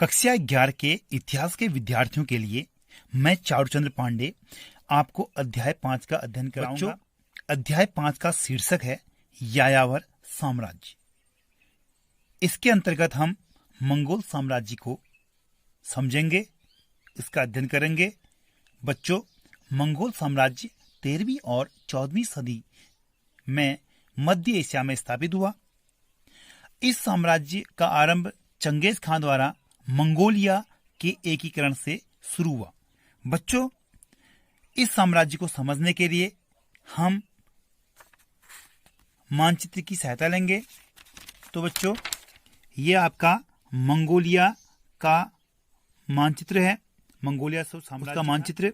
कक्षा 11 के इतिहास के विद्यार्थियों के लिए मैं चारुचंद्र पांडे आपको अध्याय 5 का अध्ययन कराऊंगा। अध्याय 5 का शीर्षक है यायावर साम्राज्य। इसके अंतर्गत हम मंगोल साम्राज्य को समझेंगे, इसका अध्ययन करेंगे। बच्चों, मंगोल साम्राज्य 13वीं और 14वीं सदी में मध्य एशिया में स्थापित हुआ। इस साम्राज्य का आरंभ चंगेज खान द्वारा मंगोलिया के एकीकरण से शुरू हुआ। बच्चों, इस साम्राज्य को समझने के लिए हम मानचित्र की सहायता लेंगे। तो बच्चों, ये आपका मंगोलिया का मानचित्र है, मंगोलिया साम्राज्य का मानचित्र।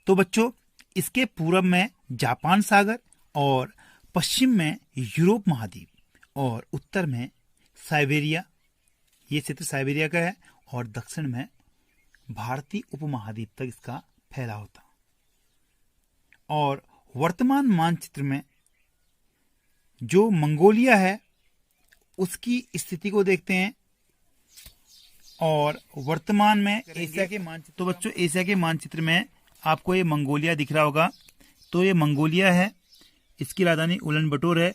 तो बच्चों, इसके पूर्व में जापान सागर और पश्चिम में यूरोप महाद्वीप और उत्तर में साइबेरिया, ये क्षेत्र साइबेरिया का है, और दक्षिण में भारतीय उपमहाद्वीप तक इसका फैलाव था। और वर्तमान मानचित्र में जो मंगोलिया है उसकी स्थिति को देखते हैं। और वर्तमान में एशिया के मानचित्र, तो बच्चों एशिया के मानचित्र में आपको ये मंगोलिया दिख रहा होगा। तो ये मंगोलिया है, इसकी राजधानी उलन बटोर है।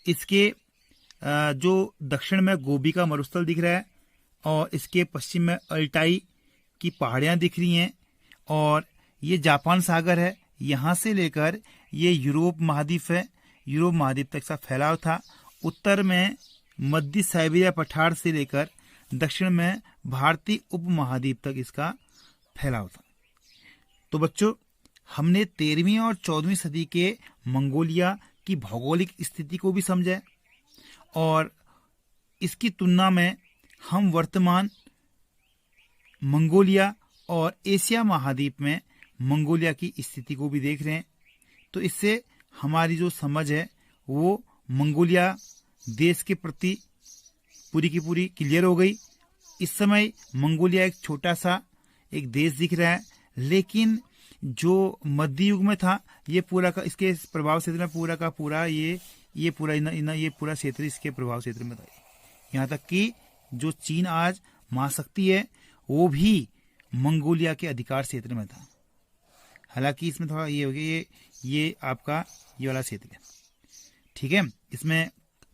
इसके जो दक्षिण में गोबी का मरुस्थल दिख रहा है, और इसके पश्चिम में अल्टाई की पहाड़ियां दिख रही हैं, और ये जापान सागर है। यहाँ से लेकर ये यूरोप महाद्वीप है, यूरोप महाद्वीप तक इसका फैलाव था। उत्तर में मध्य साइबेरिया पठार से लेकर दक्षिण में भारतीय उपमहाद्वीप तक इसका फैलाव था। तो बच्चों, हमने 13वीं और 14वीं सदी के मंगोलिया की भौगोलिक स्थिति को भी समझा, और इसकी तुलना में हम वर्तमान मंगोलिया और एशिया महाद्वीप में मंगोलिया की स्थिति को भी देख रहे हैं। तो इससे हमारी जो समझ है वो मंगोलिया देश के प्रति पूरी की पूरी क्लियर हो गई। इस समय मंगोलिया एक छोटा सा एक देश दिख रहा है, लेकिन जो मध्य युग में था ये पूरा का, इसके प्रभाव क्षेत्र में पूरा का पूरा ये पूरा क्षेत्र इसके प्रभाव क्षेत्र में था। यहाँ तक कि जो चीन आज महाशक्ति है वो भी मंगोलिया के अधिकार क्षेत्र में था। हालांकि इसमें थोड़ा ये हो गया, ये आपका ये वाला क्षेत्र है, ठीक है। इसमें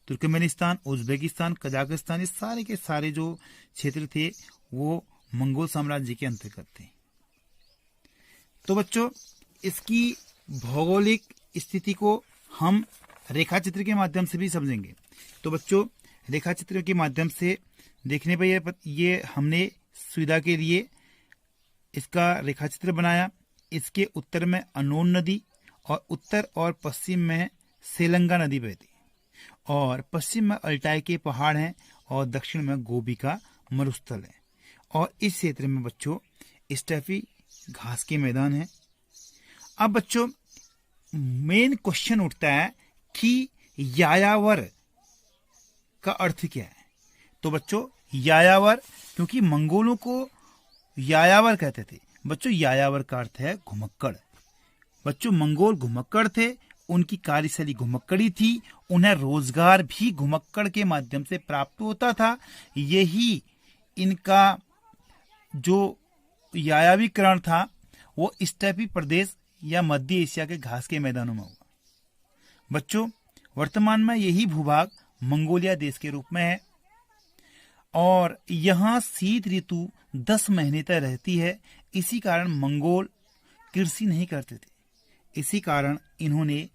तुर्कमेनिस्तान, उज्बेकिस्तान, कजाकिस्तान, ये सारे के सारे जो क्षेत्र थे वो मंगोल साम्राज्य के अंतर्गत थे। तो बच्चों, इसकी भौगोलिक स्थिति को हम रेखा चित्र के माध्यम से भी समझेंगे। तो बच्चों, रेखा चित्र के माध्यम से देखने पर ये हमने सुविधा के लिए इसका रेखा चित्र बनाया। इसके उत्तर में अनोन नदी, और उत्तर और पश्चिम में सेलंगा नदी बहती, और पश्चिम में अल्टाई के पहाड़ हैं, और दक्षिण में गोबी का मरुस्थल है। और इस क्षेत्र में बच्चों स्टेपी घास के मैदान है। अब बच्चों, मेन क्वेश्चन उठता है कि यायावर का अर्थ क्या है। तो बच्चों, यायावर, क्योंकि मंगोलों को यायावर कहते थे। बच्चों, यायावर का अर्थ है घुमक्कड़। बच्चों, मंगोल घुमक्कड़ थे, उनकी कार्यशैली घुमक्कड़ी थी, उन्हें रोजगार भी घुमक्कड़ के माध्यम से प्राप्त होता था। यही इनका जो यायावीकरण था वो स्टेपी प्रदेश या मध्य एशिया के घास के मैदानों में हुआ। बच्चों, वर्तमान में यही भूभाग मंगोलिया देश के रूप में है, और यहाँ शीत ऋतु 10 महीने तक रहती है। इसी कारण मंगोल कृषि नहीं करते थे। इसी कारण इन्होंने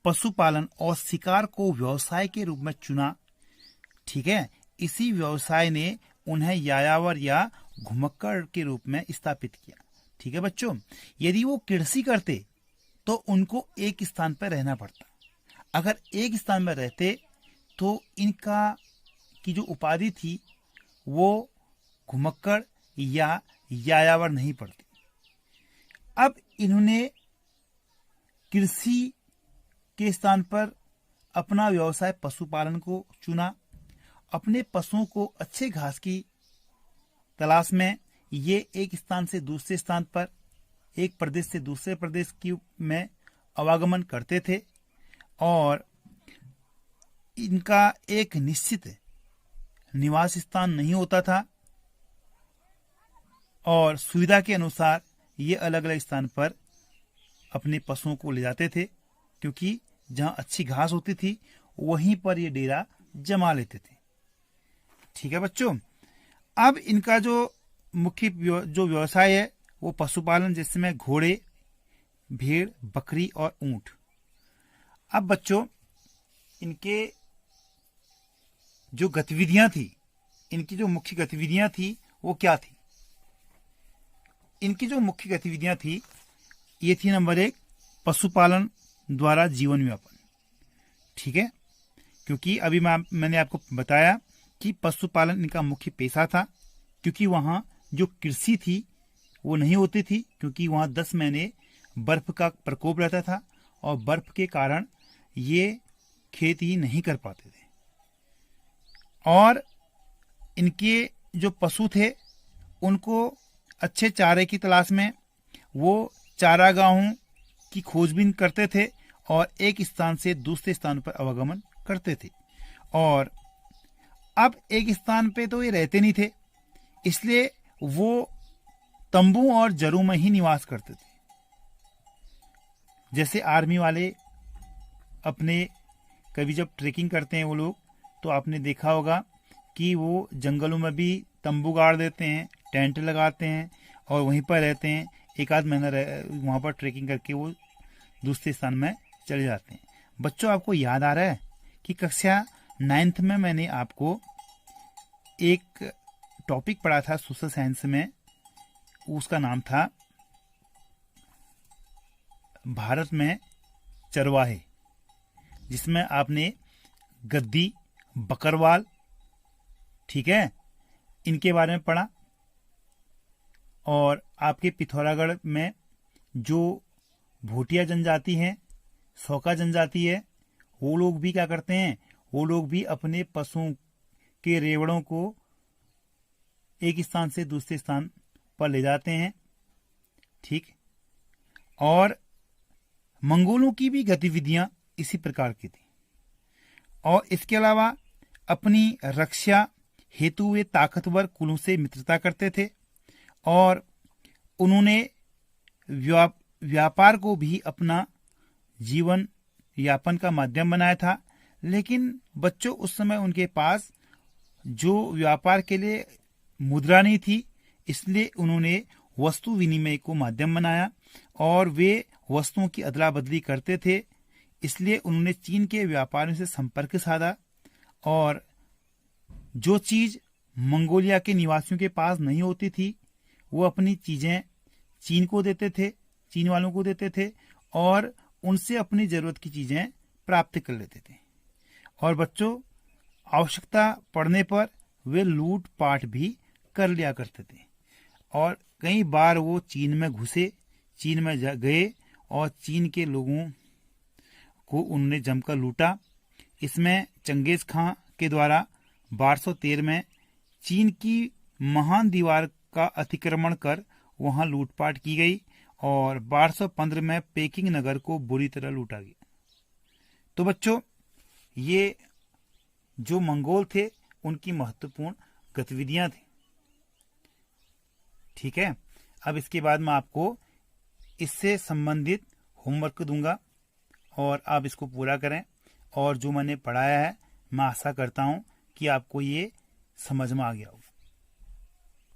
पशुपालन और शिकार को व्यवसाय के रूप में चुना, ठीक है। इसी व्यवसाय ने उन्हें यायावर या घुमक्कड़ के रूप में स्थापित किया, ठीक है बच्चों। यदि वो कृषि करते तो उनको एक स्थान पर रहना पड़ता। अगर एक स्थान में रहते तो इनका की जो उपाधि थी वो घुमक्कड़ या यायावर नहीं पड़ती। अब इन्होंने कृषि के स्थान पर अपना व्यवसाय पशुपालन को चुना। अपने पशुओं को अच्छे घास की तलाश में ये एक स्थान से दूसरे स्थान पर, एक प्रदेश से दूसरे प्रदेश में आवागमन करते थे, और इनका एक निश्चित निवास स्थान नहीं होता था। और सुविधा के अनुसार ये अलग अलग स्थान पर अपने पशुओं को ले जाते थे, क्योंकि जहां अच्छी घास होती थी वहीं पर ये डेरा जमा लेते थे। ठीक है बच्चों, अब इनका जो मुख्य जो व्यवसाय है वो पशुपालन, जिसमें घोड़े, भेड़, बकरी और ऊंट। अब बच्चों, इनके जो गतिविधियां थी, इनकी जो मुख्य गतिविधियां थी वो क्या थी? इनकी जो मुख्य गतिविधियां थी ये थी, नंबर 1, पशुपालन द्वारा जीवन यापन। ठीक है, क्योंकि अभी मैंने आपको बताया कि पशुपालन इनका मुख्य पेशा था, क्योंकि वहां जो कृषि थी वो नहीं होती थी, क्योंकि वहां 10 महीने बर्फ का प्रकोप रहता था और बर्फ के कारण ये खेती नहीं कर पाते थे। और इनके जो पशु थे उनको अच्छे चारे की तलाश में वो चारागाहों की खोजबीन करते थे और एक स्थान से दूसरे स्थान पर आवागमन करते थे। और अब एक स्थान पे तो ये रहते नहीं थे, इसलिए वो तंबू और जरों में ही निवास करते थे। जैसे आर्मी वाले अपने कभी जब ट्रेकिंग करते हैं वो लोग, तो आपने देखा होगा कि वो जंगलों में भी तंबू गाड़ देते हैं, टेंट लगाते हैं और वहीं पर रहते हैं। एक आध महीना वहां पर ट्रेकिंग करके वो दूसरे स्थान में चले जाते हैं। बच्चों, आपको याद आ रहा है कि कक्षा 9th में मैंने आपको एक टॉपिक पढ़ा था सोशल साइंस में, उसका नाम था भारत में चरवाहे, जिसमें आपने गद्दी, बकरवाल, ठीक है, इनके बारे में पढ़ा। और आपके पिथौरागढ़ में जो भोटिया जनजाति है, सौका जनजाति है, वो लोग भी क्या करते हैं, वो लोग भी अपने पशुओं के रेवड़ों को एक स्थान से दूसरे स्थान पर ले जाते हैं। ठीक, और मंगोलों की भी गतिविधियां इसी प्रकार की थी। और इसके अलावा अपनी रक्षा हेतु वे ताकतवर कुलों से मित्रता करते थे और उन्होंने व्यापार को भी अपना जीवन यापन का माध्यम बनाया था। लेकिन बच्चों, उस समय उनके पास जो व्यापार के लिए मुद्रा नहीं थी, इसलिए उन्होंने वस्तु विनिमय को माध्यम बनाया और वे वस्तुओं की अदला बदली करते थे। इसलिए उन्होंने चीन के व्यापारियों से संपर्क साधा और जो चीज मंगोलिया के निवासियों के पास नहीं होती थी वो अपनी चीजें चीन को देते थे, चीन वालों को देते थे और उनसे अपनी जरूरत की चीजें प्राप्त कर लेते थे। और बच्चों, आवश्यकता पड़ने पर वे लूट पाट भी कर लिया करते थे। और कई बार वो चीन में घुसे, चीन में गए और चीन के लोगों को उन्होंने जमकर लूटा। इसमें चंगेज खां के द्वारा 1213 में चीन की महान दीवार का अतिक्रमण कर वहां लूटपाट की गई और 1215 में पेकिंग नगर को बुरी तरह लूटा गया। तो बच्चों, ये जो मंगोल थे उनकी महत्वपूर्ण गतिविधियां थी। ठीक है, अब इसके बाद मैं आपको इससे संबंधित होमवर्क दूंगा और आप इसको पूरा करें। और जो मैंने पढ़ाया है, मैं आशा करता हूं कि आपको ये समझ में आ गया हो।